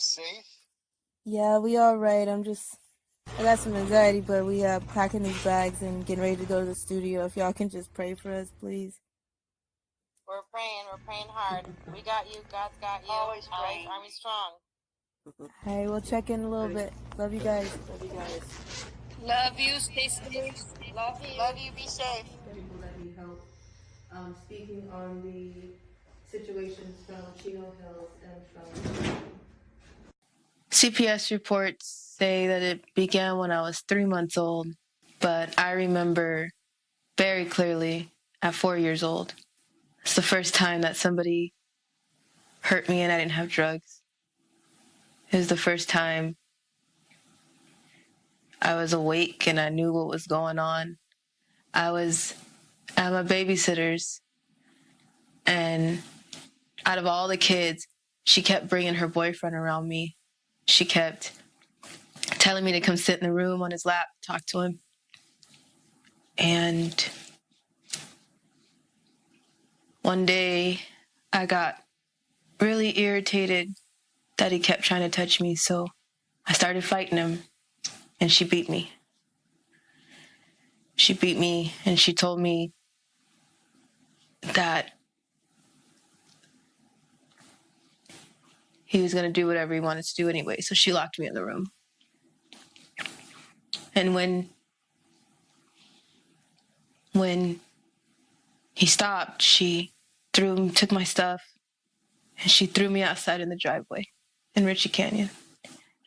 Safe? Yeah, we all right. I got some anxiety, but we packing these bags and getting ready to go to the studio. If y'all can just pray for us, please. We're praying hard. We got you, God's got you. Always praying. Army strong. All right, we'll check in a little bit. Love you guys. Love you guys. Love you, stay safe. Love you. Love you, be safe. People that need help. Speaking on the situations from Chino Hills and from... CPS reports say that it began when I was 3 months old, but I remember very clearly at 4 years old. It's the first time that somebody hurt me and I didn't have drugs. It was the first time I was awake and I knew what was going on. I was at my babysitter's, and out of all the kids, she kept bringing her boyfriend around me. She kept telling me to come sit in the room on his lap, talk to him. And one day I got really irritated that he kept trying to touch me, so I started fighting him, and she beat me. She beat me, and she told me that he was going to do whatever he wanted to do anyway, so she locked me in the room. And when he stopped, she took my stuff, and she threw me outside in the driveway in Ritchie Canyon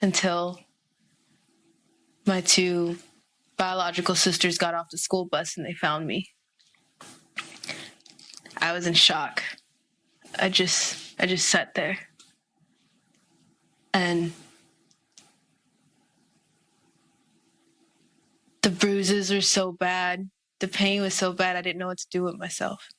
until my 2 biological sisters got off the school bus and they found me. I was in shock. I just sat there. And the bruises were so bad. The pain was so bad, I didn't know what to do with myself.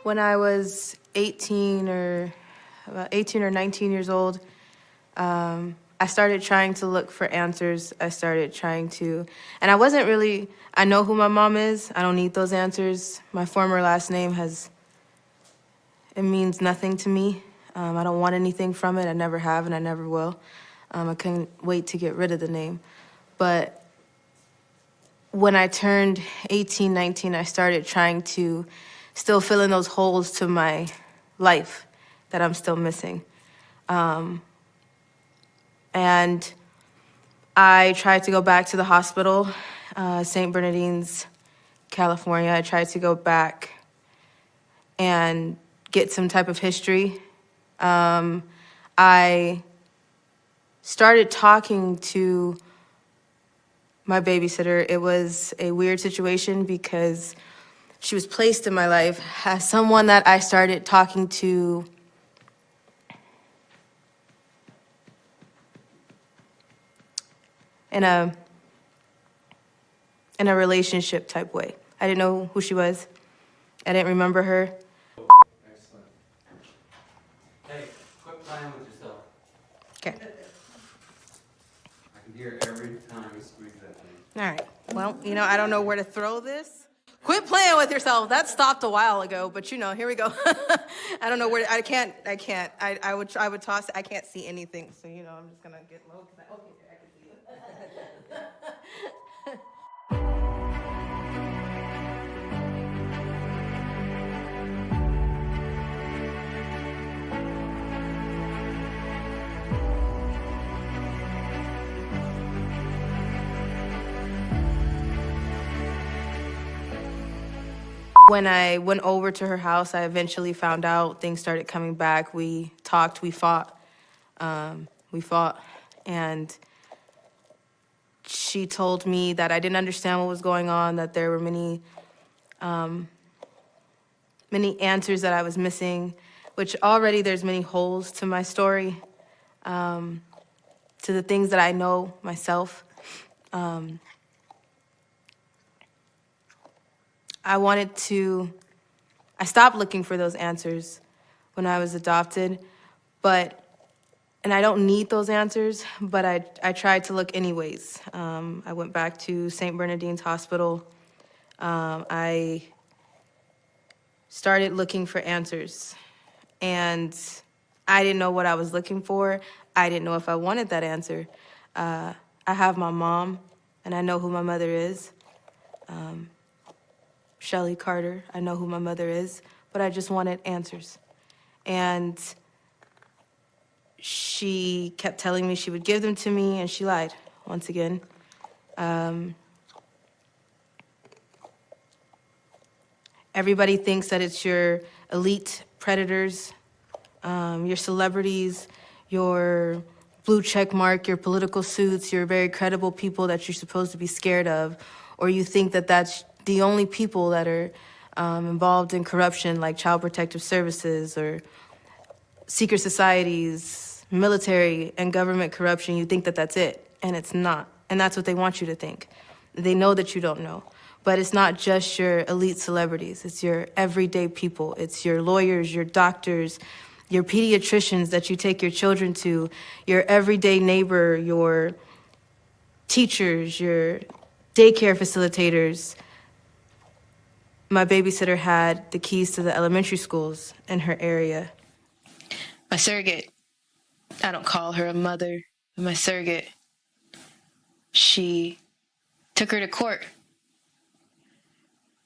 When I was 18 or 19 years old, I started trying to look for answers. I know who my mom is. I don't need those answers. My former last name it means nothing to me. I don't want anything from it. I never have and I never will. I couldn't wait to get rid of the name. But when I turned 18, 19, I started trying to still fill in those holes to my life that I'm still missing. And I tried to go back to the hospital, St. Bernardine's, California. I tried to go back and get some type of history. I started talking to my babysitter. It was a weird situation because she was placed in my life as someone that I started talking to in a relationship type way. I didn't know who she was. I didn't remember her. Excellent. Hey, quit playing with yourself. Okay. I can hear every time you squeeze that thing. All right. Well, you know, I don't know where to throw this. Quit playing with yourself. That stopped a while ago, but you know, here we go. I don't know where I can't. I would toss it. I can't see anything, so you know, I'm just gonna get low. Okay, I can see it. When I went over to her house, I eventually found out things started coming back. We talked, we fought, and she told me that I didn't understand what was going on, that there were many answers that I was missing, which already there's many holes to my story, to the things that I know myself. I stopped looking for those answers when I was adopted, and I don't need those answers, but I tried to look anyways. I went back to St. Bernardine's Hospital. I started looking for answers, and I didn't know what I was looking for. I didn't know if I wanted that answer. I have my mom, and I know who my mother is. Shelly Carter, I know who my mother is, but I just wanted answers. And she kept telling me she would give them to me, and she lied once again. Everybody thinks that it's your elite predators, your celebrities, your blue check mark, your political suits, your very credible people that you're supposed to be scared of, or you think that that's the only people that are involved in corruption, like Child Protective Services or secret societies, military and government corruption. You think that that's it, and it's not. And that's what they want you to think. They know that you don't know. But it's not just your elite celebrities. It's your everyday people. It's your lawyers, your doctors, your pediatricians that you take your children to, your everyday neighbor, your teachers, your daycare facilitators. My babysitter had the keys to the elementary schools in her area. My surrogate, I don't call her a mother, but my surrogate, she took her to court.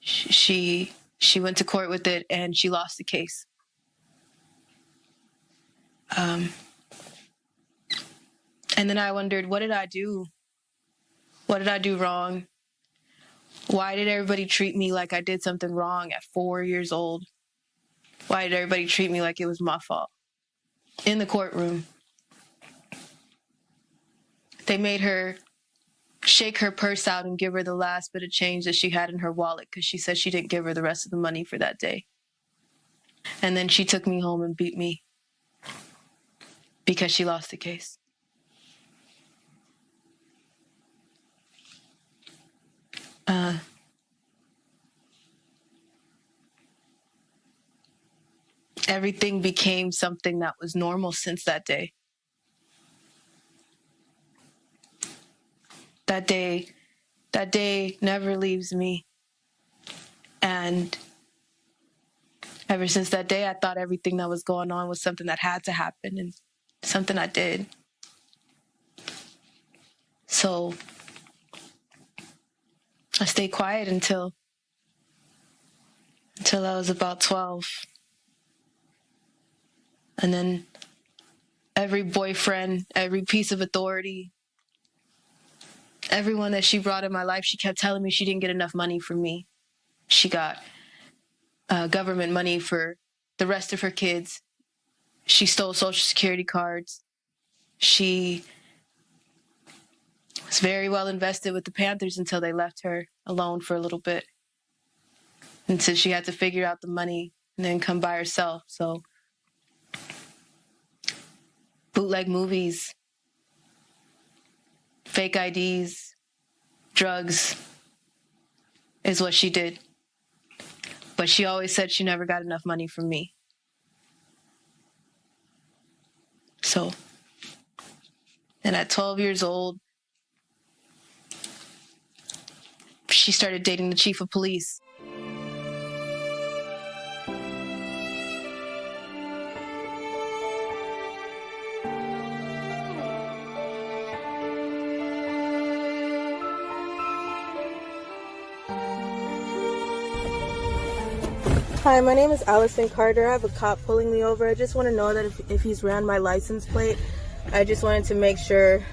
She went to court with it, and she lost the case. And then I wondered, what did I do? What did I do wrong? Why did everybody treat me like I did something wrong at 4 years old? Why did everybody treat me like it was my fault? In the courtroom, they made her shake her purse out and give her the last bit of change that she had in her wallet because she said she didn't give her the rest of the money for that day. And then she took me home and beat me because she lost the case. Everything became something that was normal since that day. That day never leaves me. And ever since that day, I thought everything that was going on was something that had to happen and something I did. So I stayed quiet until I was about 12. And then every boyfriend, every piece of authority, everyone that she brought in my life, she kept telling me she didn't get enough money from me. She got government money for the rest of her kids. She stole Social Security cards. She was very well invested with the Panthers until they left her alone for a little bit. Until she had to figure out the money and then come by herself. So bootleg movies, fake IDs, drugs is what she did. But she always said she never got enough money from me. So, and at 12 years old, she started dating the chief of police. Hi, my name is Allison Carter. I have a cop pulling me over. I just want to know that if he's ran my license plate, I just wanted to make sure.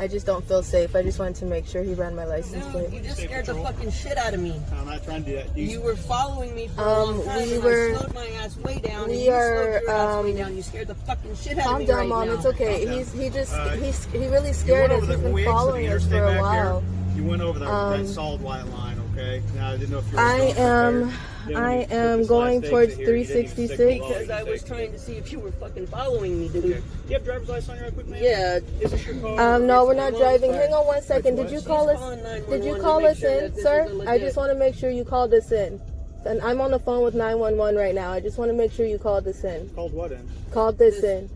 I just don't feel safe. I just wanted to make sure he ran my license plate. You just scared the fucking shit out of me. I'm not trying to do that. You were following me for a long time, I slowed my ass way down, and you slowed your ass way down. You scared the fucking shit out of me. Calm down, right Mom. now. It's okay. He really scared us. He's been following us for a while. You went over that solid white line, okay? Now I didn't know if you were I am going towards 366. Because I was trying to see if you were fucking following me, dude. Okay. Do you have driver's license on your equipment? Yeah. Is this your car? No, we're not driving. Hang on one second. Did you call us? Did you call us in, sir? I just want to make sure you called us in. And I'm on the phone with 911 right now. I just want to make sure you called this in. Called what in? Called this in.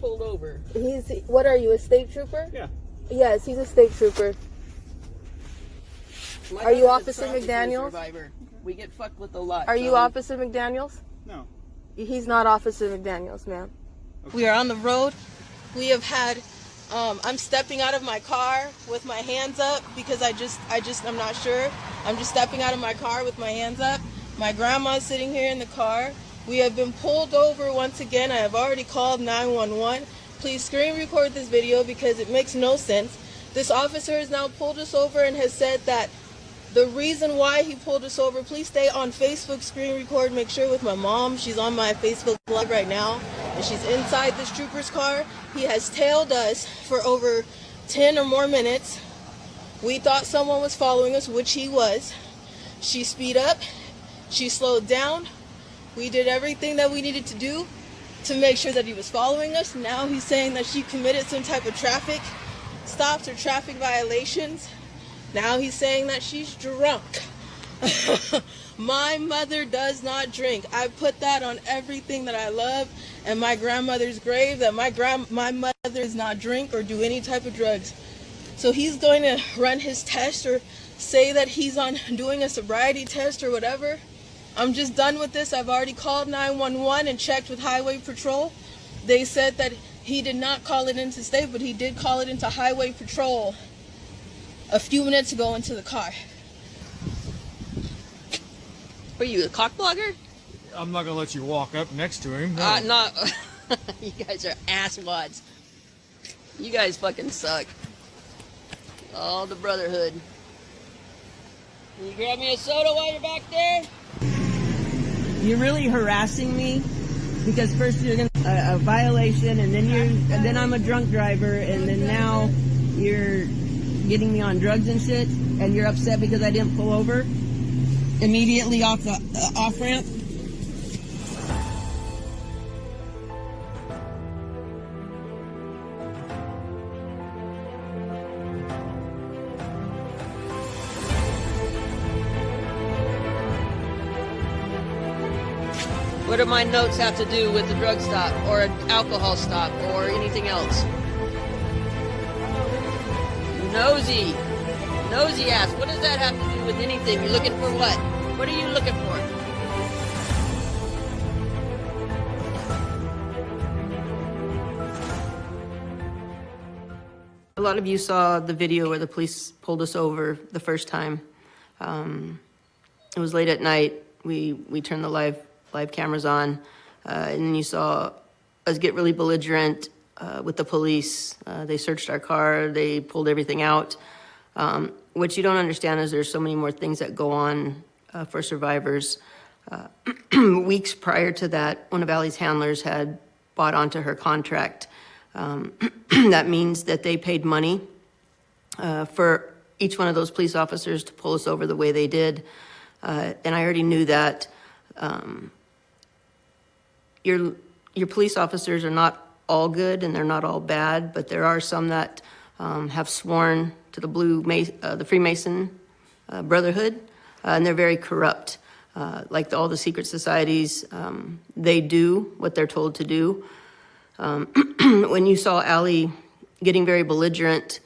Pulled over. What are you, a state trooper? Yeah. Yes, he's a state trooper. My Are you brother's a Officer trafficking McDaniels? survivor. We get fucked with a lot. Are you Officer McDaniels? No. He's not Officer McDaniels, ma'am. Okay. We are on the road. We have had, I'm stepping out of my car with my hands up because I'm not sure. I'm just stepping out of my car with my hands up. My grandma's sitting here in the car. We have been pulled over once again. I have already called 911. Please screen record this video because it makes no sense. This officer has now pulled us over and has said that the reason why he pulled us over, please stay on Facebook, screen record, make sure with my mom. She's on my Facebook Live right now, and she's inside this trooper's car. He has tailed us for over 10 or more minutes. We thought someone was following us, which he was. She speed up, she slowed down. We did everything that we needed to do to make sure that he was following us. Now he's saying that she committed some type of traffic stops or traffic violations. Now he's saying that she's drunk. My mother does not drink. I put that on everything that I love and my grandmother's grave, that my mother does not drink or do any type of drugs. So he's going to run his test or say that he's on doing a sobriety test or whatever. I'm just done with this. I've already called 911 and checked with Highway Patrol. They said that he did not call it into state, but he did call it into Highway Patrol a few minutes ago into the car. Are you a cock blogger? I'm not gonna let you walk up next to him. No. Not. You guys are asswads. You guys fucking suck. All the brotherhood. Can you grab me a soda while you're back there? You're really harassing me because first you're gonna a violation, and then I'm a drunk driver, and then now you're getting me on drugs and shit, and you're upset because I didn't pull over immediately off the off ramp. What do my notes have to do with the drug stop or an alcohol stop or anything else? Nosy ass. What does that have to do with anything? You're looking for what? What are you looking for? A lot of you saw the video where the police pulled us over the first time. It was late at night. We turned the live cameras on, and then you saw us get really belligerent with the police. They searched our car. They pulled everything out. What you don't understand is there's so many more things that go on for survivors. Weeks prior to that, one of Allie's handlers had bought onto her contract. That means that they paid money for each one of those police officers to pull us over the way they did. And I already knew that your police officers are not all good and they're not all bad, but there are some that have sworn to the Freemason Brotherhood, and they're very corrupt. Like all the secret societies, they do what they're told to do. When you saw Allie getting very belligerent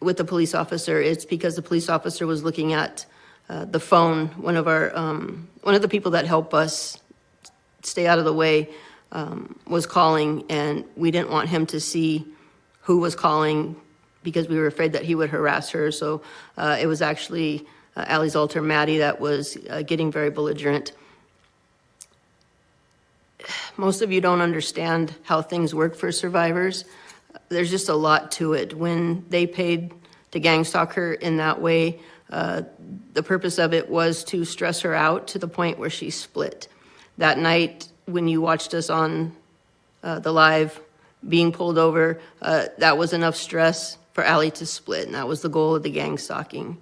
with the police officer, it's because the police officer was looking at the phone. One of the people that help us stay out of the way was calling, and we didn't want him to see who was calling because we were afraid that he would harass her. So it was actually Allie's alter, Maddie, that was getting very belligerent. Most of you don't understand how things work for survivors. There's just a lot to it. When they paid to gang stalk her in that way, the purpose of it was to stress her out to the point where she split. That night, when you watched us on the live being pulled over, that was enough stress for Allie to split, and that was the goal of the gang stalking.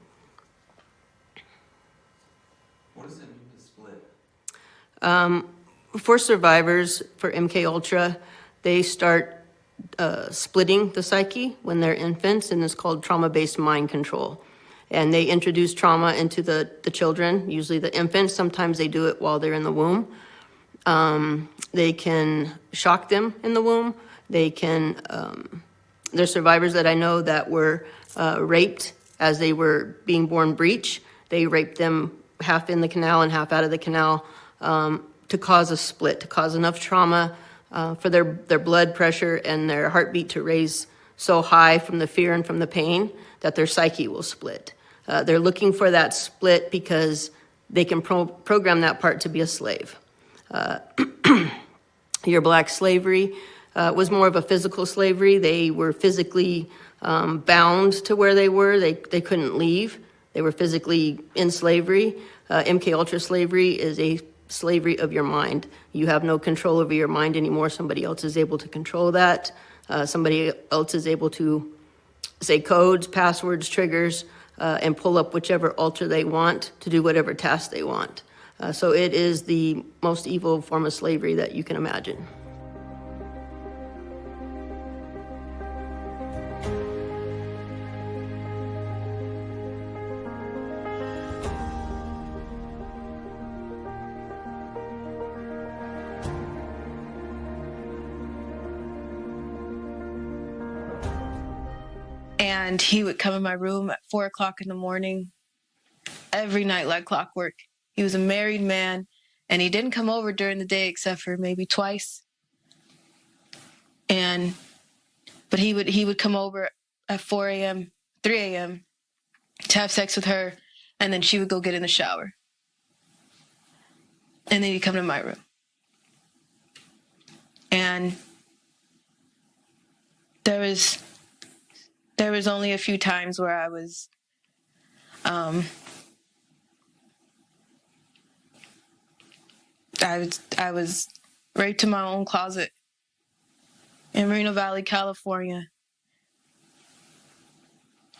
What does it mean to split? For survivors, for MK Ultra, they start splitting the psyche when they're infants, and it's called trauma-based mind control. And they introduce trauma into the children, usually the infants. Sometimes they do it while they're in the womb. They can shock them in the womb. They can, there's survivors that I know that were raped as they were being born breech. They raped them half in the canal and half out of the canal to cause a split, to cause enough trauma for their blood pressure and their heartbeat to raise so high from the fear and from the pain that their psyche will split. They're looking for that split because they can program that part to be a slave. Your black slavery was more of a physical slavery. They were physically bound to where they were. They couldn't leave. They were physically in slavery. MK Ultra slavery is a slavery of your mind. You have no control over your mind anymore. Somebody else is able to control that. Somebody else is able to say codes, passwords, triggers, and pull up whichever altar they want to do whatever task they want. So it is the most evil form of slavery that you can imagine. And he would come in my room at 4 o'clock in the morning, every night like clockwork. He was a married man, and he didn't come over during the day except for maybe twice. But he would come over at 4 a.m., 3 a.m. to have sex with her, and then she would go get in the shower. And then he'd come to my room. And there was only a few times where I was I was raped in my own closet in Reno Valley, California,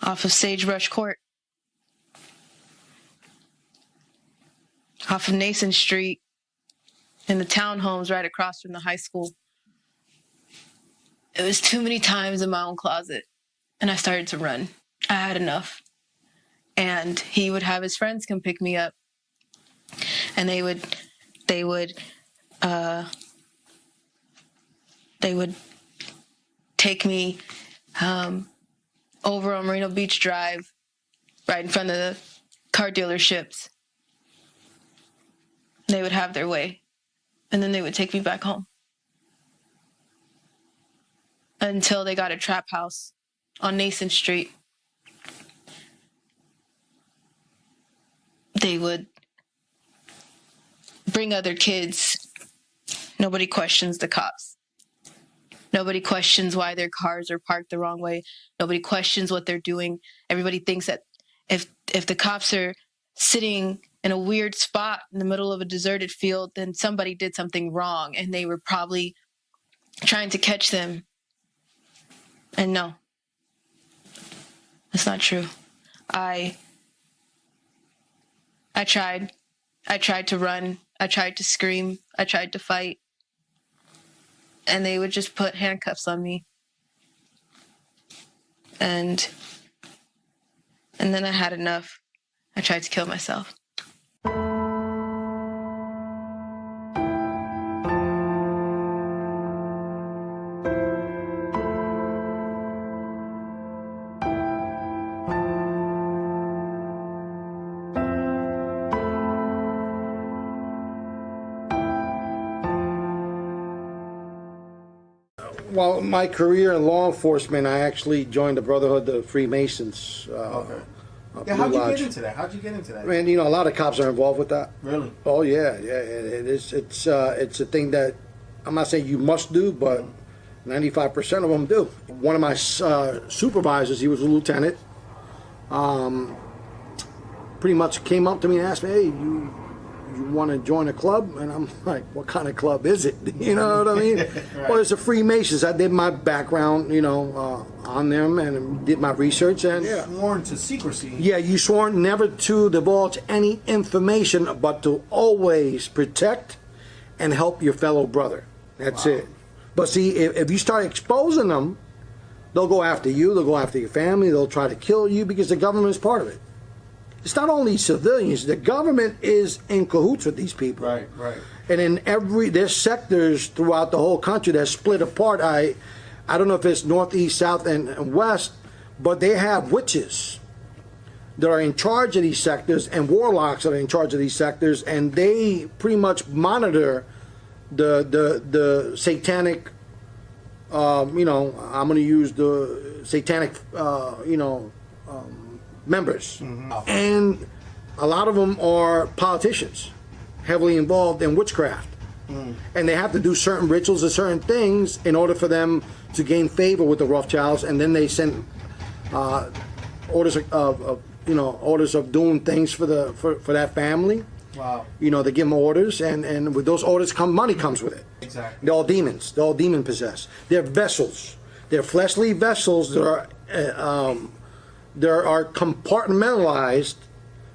off of Sagebrush Court, off of Nason Street, in the townhomes right across from the high school. It was too many times in my own closet, and I started to run. I had enough. And he would have his friends come pick me up, and they would take me over on Marino Beach Drive, right in front of the car dealerships. They would have their way, and then they would take me back home until they got a trap house on Nason Street. They would bring other kids. Nobody questions the cops. Nobody questions why their cars are parked the wrong way. Nobody questions what they're doing. Everybody thinks that if the cops are sitting in a weird spot in the middle of a deserted field, then somebody did something wrong, and they were probably trying to catch them. And no, that's not true. I tried. I tried to run. I tried to scream. I tried to fight. And they would just put handcuffs on me. And then I had enough. I tried to kill myself. Well, my career in law enforcement, I actually joined the Brotherhood of Freemasons. Okay. Blue Yeah, how'd you Lodge. get into that? How'd you get into that? Man, you know, a lot of cops are involved with that. Really? Oh yeah, it is. It's a thing that I'm not saying you must do, but 95% of them do. One of my supervisors, he was a lieutenant. Pretty much came up to me and asked me, "Hey, you want to join a club?" And I'm like, "What kind of club is it?" You know what I mean? Right. Well, it's a Freemasons. I did my background, you know, on them and did my research. And Sworn to secrecy. yeah, you sworn never to divulge any information, but to always protect and help your fellow brother. That's it. But see, if you start exposing them, they'll go after you. They'll go after your family. They'll try to kill you because the government is part of it. It's not only civilians. The government is in cahoots with these people. Right, right. And in there's sectors throughout the whole country that's split apart. I don't know if it's northeast, south, and west, but they have witches that are in charge of these sectors and warlocks that are in charge of these sectors, and they pretty much monitor the satanic. You know, I'm going to use the satanic. Members. And a lot of them are politicians heavily involved in witchcraft, and they have to do certain rituals and certain things in order for them to gain favor with the Rothschilds, and then they send orders of doing things for that family. Wow. You know, they give them orders, and with those orders money comes with it. Exactly. They're all demons. They're all demon possessed. They're vessels. They're fleshly vessels that are compartmentalized.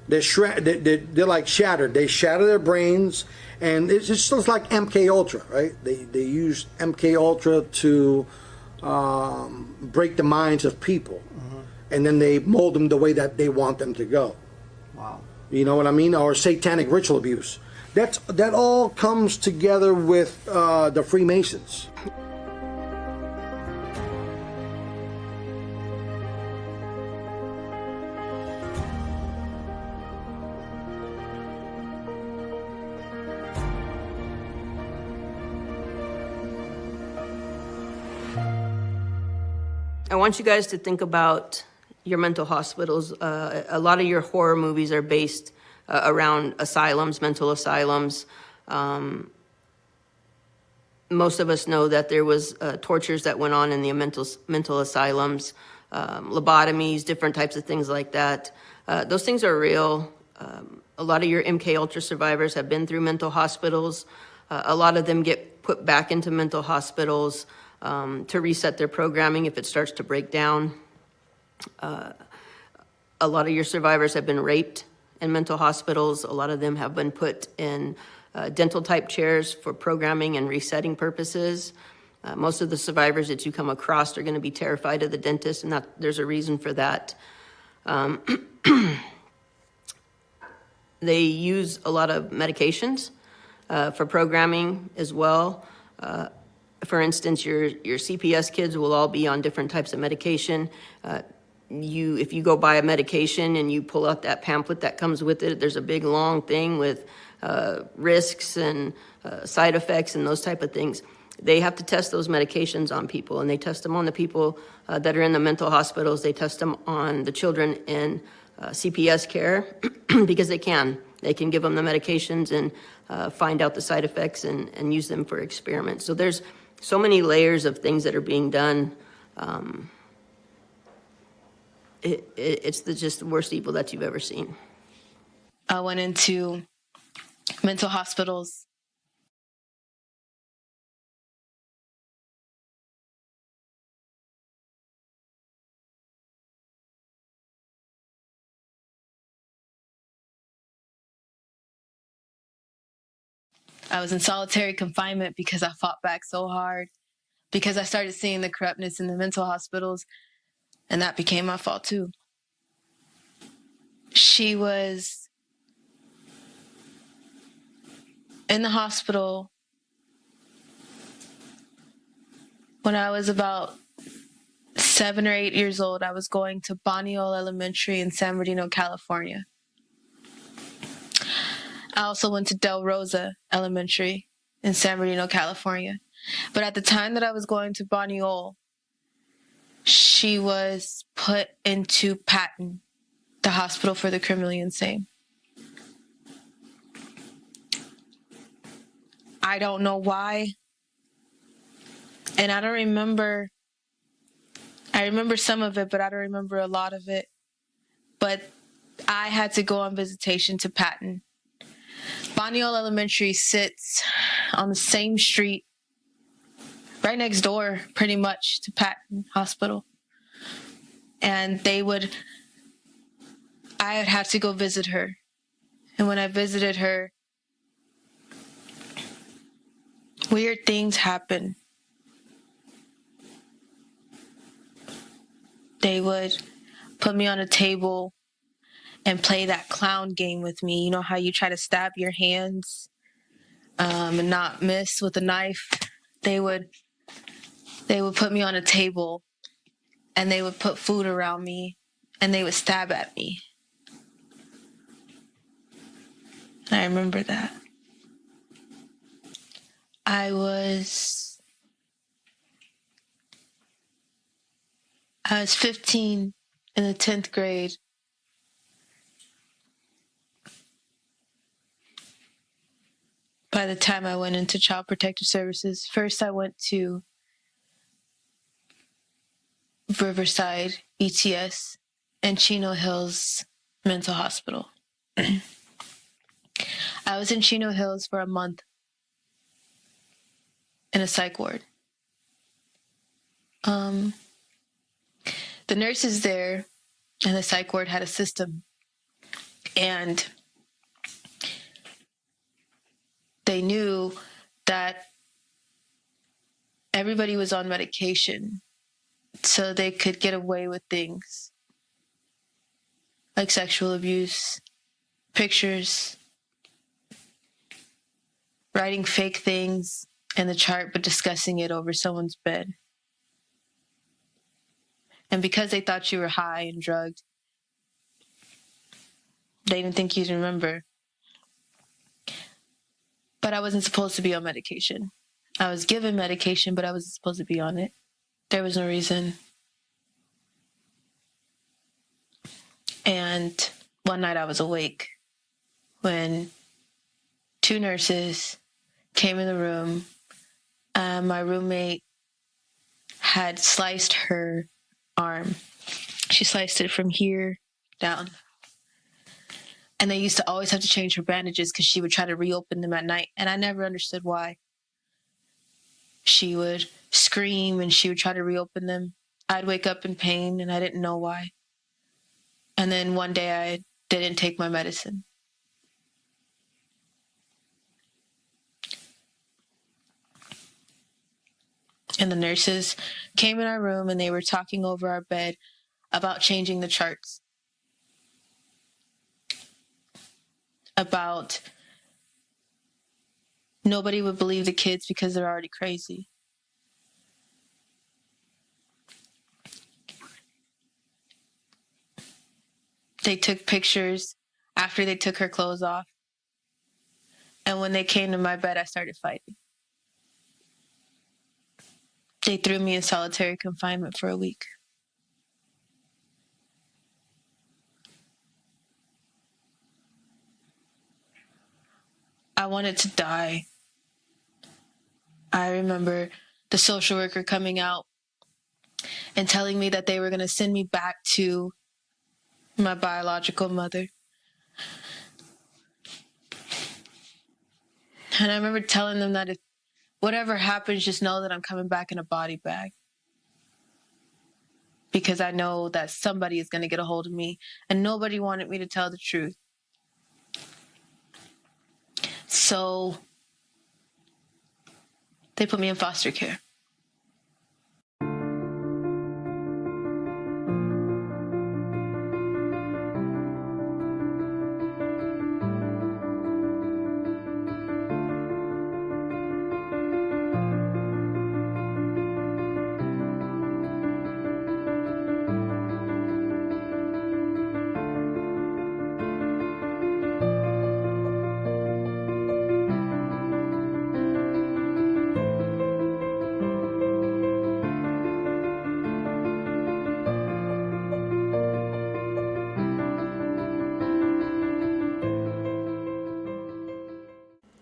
They're like shattered. They shatter their brains, and it's just like MK Ultra, right? They use MK Ultra to break the minds of people, and then they mold them the way that they want them to go. Wow. You know what I mean? Or satanic ritual abuse. That all comes together with the Freemasons. I want you guys to think about your mental hospitals. A lot of your horror movies are based around asylums, mental asylums. Most of us know that there was tortures that went on in the mental asylums, lobotomies, different types of things like that. Those things are real. A lot of your MK Ultra survivors have been through mental hospitals. A lot of them get put back into mental hospitals to reset their programming if it starts to break down. A lot of your survivors have been raped in mental hospitals. A lot of them have been put in dental type chairs for programming and resetting purposes. Most of the survivors that you come across are going to be terrified of the dentist, and there's a reason for that. They use a lot of medications for programming as well. For instance, your CPS kids will all be on different types of medication. If you go buy a medication and you pull out that pamphlet that comes with it, there's a big long thing with risks and side effects and those type of things. They have to test those medications on people, and they test them on the people that are in the mental hospitals. They test them on the children in CPS care because they can give them the medications and find out the side effects and use them for experiments. So there's so many layers of things that are being done. It's just the worst evil that you've ever seen. I went into mental hospitals. I was in solitary confinement because I fought back so hard, because I started seeing the corruptness in the mental hospitals. And that became my fault too. She was in the hospital when I was about 7 or 8 years old. I was going to Boniol Elementary in San Bernardino, California. I also went to Del Rosa Elementary in San Bernardino, California. But at the time that I was going to Boniol, she was put into Patton, the hospital for the criminally insane. I don't know why. And I don't remember. I remember some of it, but I don't remember a lot of it. But I had to go on visitation to Patton. Boniol Elementary sits on the same street, right next door, pretty much, to Patton Hospital. And I would have to go visit her. And when I visited her, weird things happened. They would put me on a table and play that clown game with me. You know how you try to stab your hands and not miss with a knife? They would put me on a table and they would put food around me and they would stab at me. And I remember that. I was 15 in the 10th grade. By the time I went into Child Protective Services, first I went to Riverside ETS and Chino Hills Mental Hospital. I was in Chino Hills for a month in a psych ward. The nurses there and the psych ward had a system, and they knew that everybody was on medication so they could get away with things like sexual abuse, pictures, writing fake things in the chart but discussing it over someone's bed. And because they thought you were high and drugged, they didn't think you'd remember. But I wasn't supposed to be on medication. I was given medication, but I wasn't supposed to be on it. There was no reason. And one night I was awake when 2 nurses came in the room. My roommate had sliced her arm. She sliced it from here down. And they used to always have to change her bandages because she would try to reopen them at night. And I never understood why. She would scream and she would try to reopen them. I'd wake up in pain and I didn't know why. And then one day I didn't take my medicine. And the nurses came in our room and they were talking over our bed about changing the charts. About nobody would believe the kids because they're already crazy. They took pictures after they took her clothes off. And when they came to my bed, I started fighting. They threw me in solitary confinement for a week. I wanted to die. I remember the social worker coming out and telling me that they were going to send me back to my biological mother. And I remember telling them that if whatever happens, just know that I'm coming back in a body bag. Because I know that somebody is going to get a hold of me, and nobody wanted me to tell the truth. So they put me in foster care.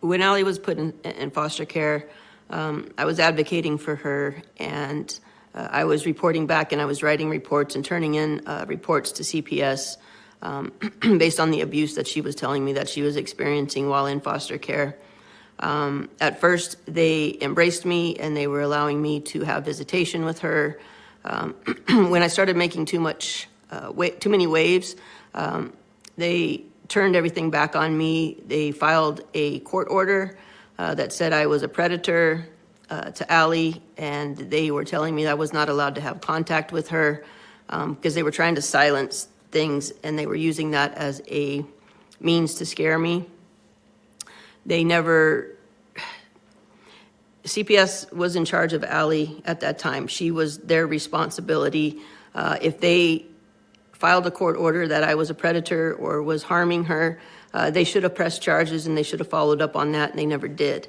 When Allie was put in foster care, I was advocating for her, and I was reporting back, and I was writing reports and turning in reports to CPS based on the abuse that she was telling me that she was experiencing while in foster care. At first, they embraced me, and they were allowing me to have visitation with her. When I started making too many waves, they turned everything back on me. They filed a court order that said I was a predator to Allie, and they were telling me I was not allowed to have contact with her because they were trying to silence things, and they were using that as a means to scare me. CPS was in charge of Allie at that time. She was their responsibility. If they filed a court order that I was a predator or was harming her, they should have pressed charges, and they should have followed up on that, and they never did.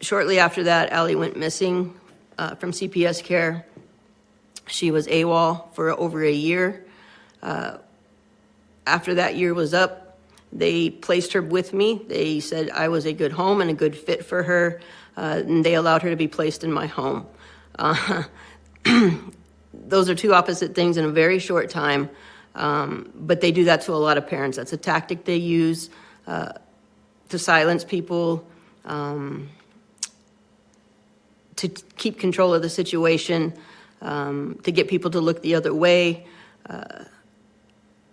Shortly after that, Allie went missing from CPS care. She was AWOL for over a year. After that year was up, they placed her with me. They said I was a good home and a good fit for her, and they allowed her to be placed in my home. Those are two opposite things in a very short time, but they do that to a lot of parents. That's a tactic they use to silence people, to keep control of the situation, to get people to look the other way.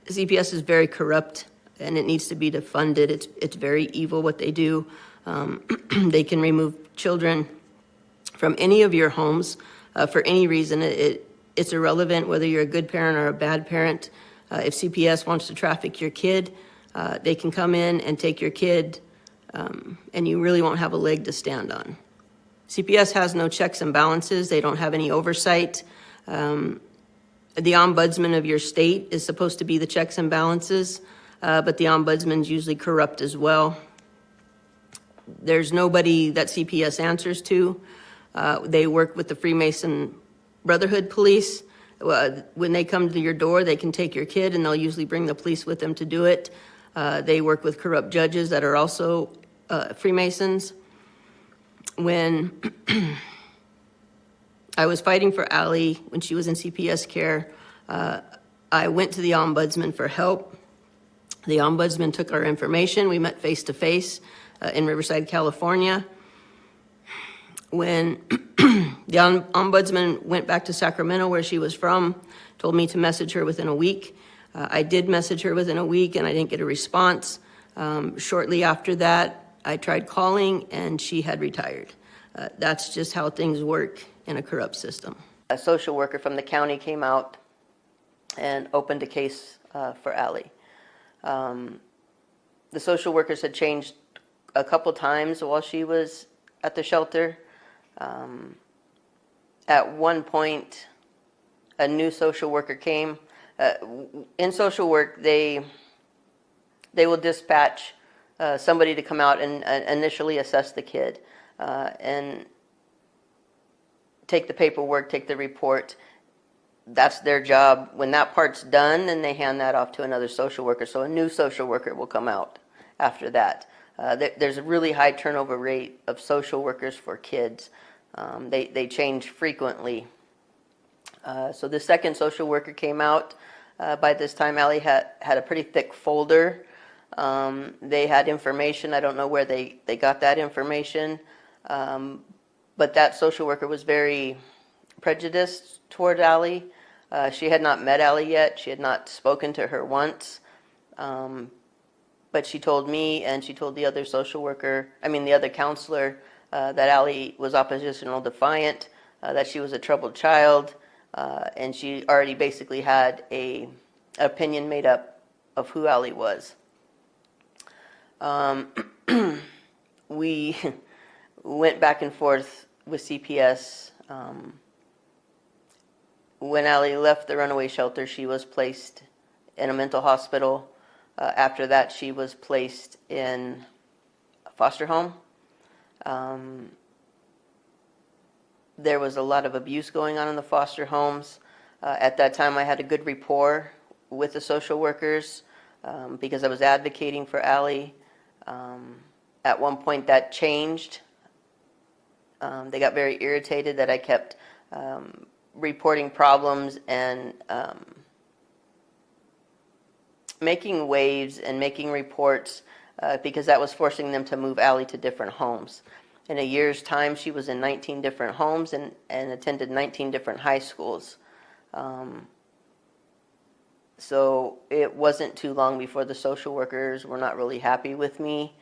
CPS is very corrupt, and it needs to be defunded. It's very evil what they do. They can remove children from any of your homes for any reason. It's irrelevant whether you're a good parent or a bad parent. If CPS wants to traffic your kid, they can come in and take your kid, and you really won't have a leg to stand on. CPS has no checks and balances. They don't have any oversight. The ombudsman of your state is supposed to be the checks and balances, but the ombudsman's usually corrupt as well. There's nobody that CPS answers to. They work with the Freemason Brotherhood police. When they come to your door, they can take your kid, and they'll usually bring the police with them to do it. They work with corrupt judges that are also Freemasons. When I was fighting for Allie when she was in CPS care, I went to the ombudsman for help. The ombudsman took our information. We met face to face in Riverside, California. When the ombudsman went back to Sacramento, where she was from, told me to message her within a week. I did message her within a week, and I didn't get a response. Shortly after that, I tried calling, and she had retired. That's just how things work in a corrupt system. A social worker from the county came out and opened a case for Allie. The social workers had changed a couple times while she was at the shelter. At one point, a new social worker came. In social work, they will dispatch somebody to come out and initially assess the kid and take the paperwork, take the report. That's their job. When that part's done, then they hand that off to another social worker. So a new social worker will come out after that. There's a really high turnover rate of social workers for kids. They change frequently. So the second social worker came out. By this time, Allie had a pretty thick folder. They had information. I don't know where they got that information. But that social worker was very prejudiced toward Allie. She had not met Allie yet. She had not spoken to her once. But she told me, and she told the other social worker, the other counselor, that Allie was oppositional defiant, that she was a troubled child, and she already basically had an opinion made up of who Allie was. We went back and forth with CPS. When Allie left the runaway shelter, she was placed in a mental hospital. After that, she was placed in a foster home. There was a lot of abuse going on in the foster homes. At that time, I had a good rapport with the social workers because I was advocating for Allie. At one point that changed. They got very irritated that I kept reporting problems and making waves and making reports because that was forcing them to move Allie to different homes. In a year's time, she was in 19 different homes and attended 19 different high schools. So it wasn't too long before the social workers were not really happy with me,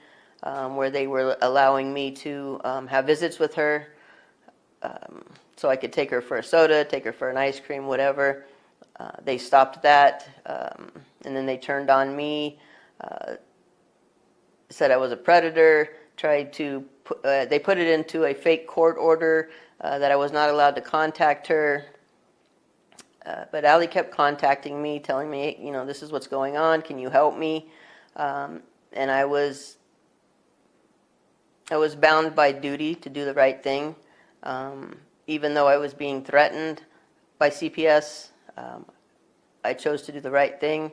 where they were allowing me to have visits with her so I could take her for a soda, take her for an ice cream, whatever. They stopped that, and then they turned on me, said I was a predator, tried to they put it into a fake court order that I was not allowed to contact her. But Allie kept contacting me, telling me, you know, this is what's going on. Can you help me? And I was bound by duty to do the right thing. Even though I was being threatened by CPS, I chose to do the right thing.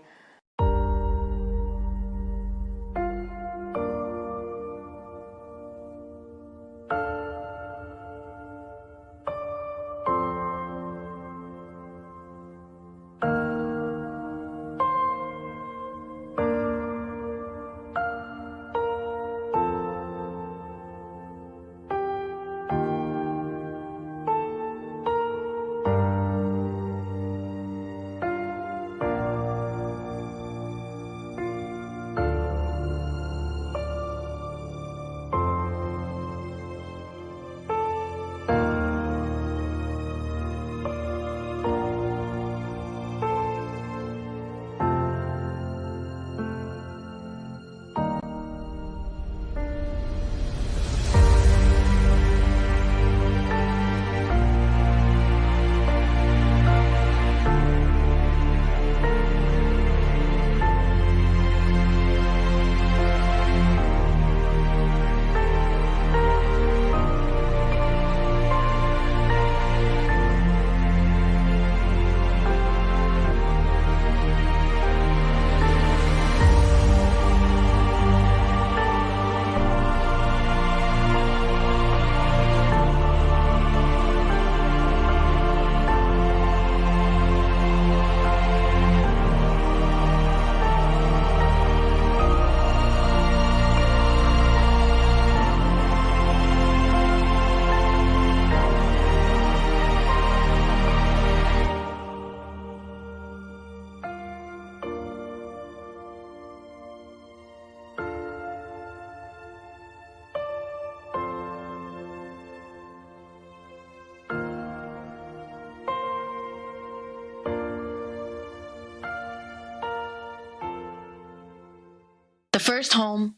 The first home,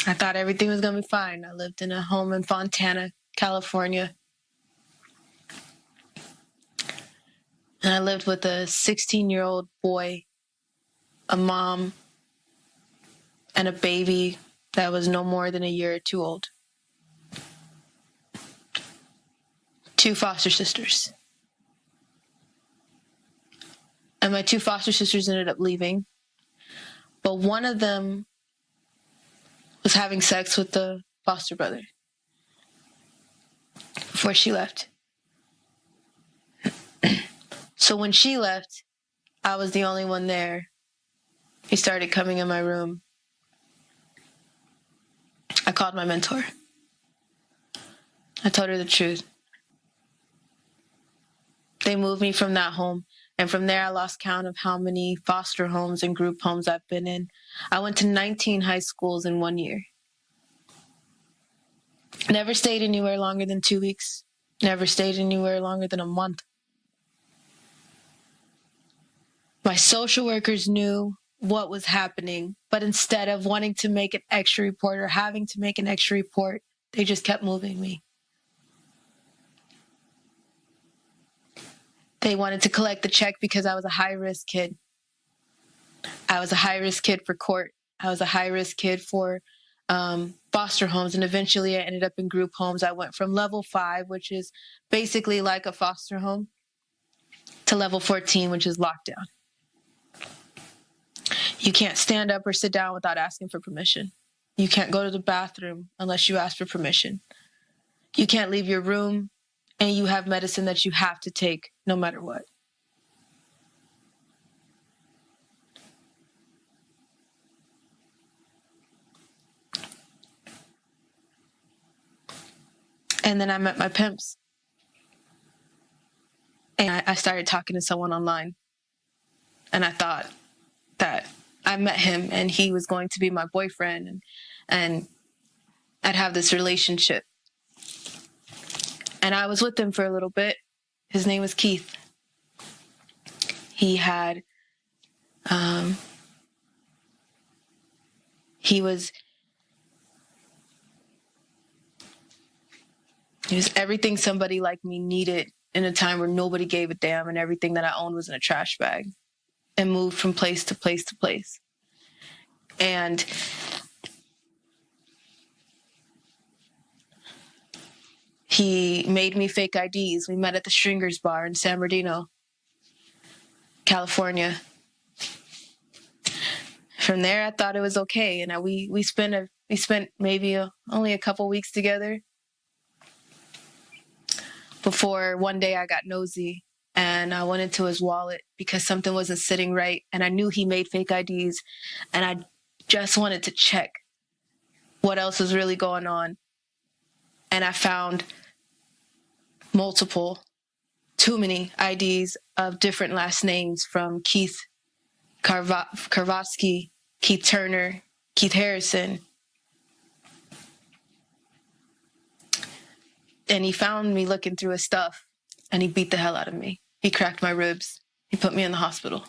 I thought everything was going to be fine. I lived in a home in Fontana, California. And I lived with a 16-year-old boy, a mom, and a baby that was no more than a year or two old. 2 foster sisters. And my 2 foster sisters ended up leaving. But one of them was having sex with the foster brother before she left. So when she left, I was the only one there. He started coming in my room. I called my mentor. I told her the truth. They moved me from that home. And from there, I lost count of how many foster homes and group homes I've been in. I went to 19 high schools in 1 year. Never stayed anywhere longer than 2 weeks. Never stayed anywhere longer than a month. My social workers knew what was happening, but instead of wanting to make an extra report or having to make an extra report, they just kept moving me. They wanted to collect the check because I was a high-risk kid. I was a high-risk kid for court. I was a high-risk kid for foster homes, and eventually I ended up in group homes. I went from level 5, which is basically like a foster home, to level 14, which is lockdown. You can't stand up or sit down without asking for permission. You can't go to the bathroom unless you ask for permission. You can't leave your room, and you have medicine that you have to take no matter what. And then I met my pimps. And I started talking to someone online. And I thought that I met him and he was going to be my boyfriend and I'd have this relationship. And I was with him for a little bit. His name was Keith. He was everything somebody like me needed in a time where nobody gave a damn and everything that I owned was in a trash bag and moved from place to place to place. And he made me fake IDs. We met at the Stringers Bar in San Bernardino, California. From there, I thought it was okay. And we spent maybe only a couple weeks together before one day I got nosy and I went into his wallet because something wasn't sitting right. And I knew he made fake IDs and I just wanted to check what else was really going on. And I found too many IDs of different last names from Keith Karvatsky, Keith Turner, Keith Harrison. And he found me looking through his stuff and he beat the hell out of me. He cracked my ribs. He put me in the hospital.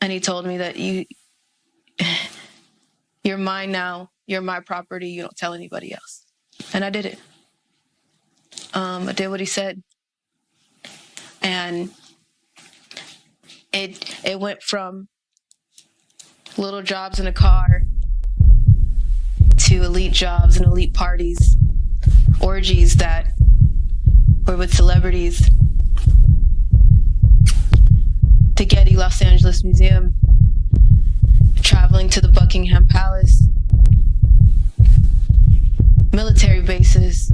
And he told me that you're mine now. You're my property. You don't tell anybody else. And I did it. I did what he said. And it went from little jobs in a car to elite jobs and elite parties, orgies that were with celebrities, the Getty Los Angeles Museum, traveling to the Buckingham Palace, military bases,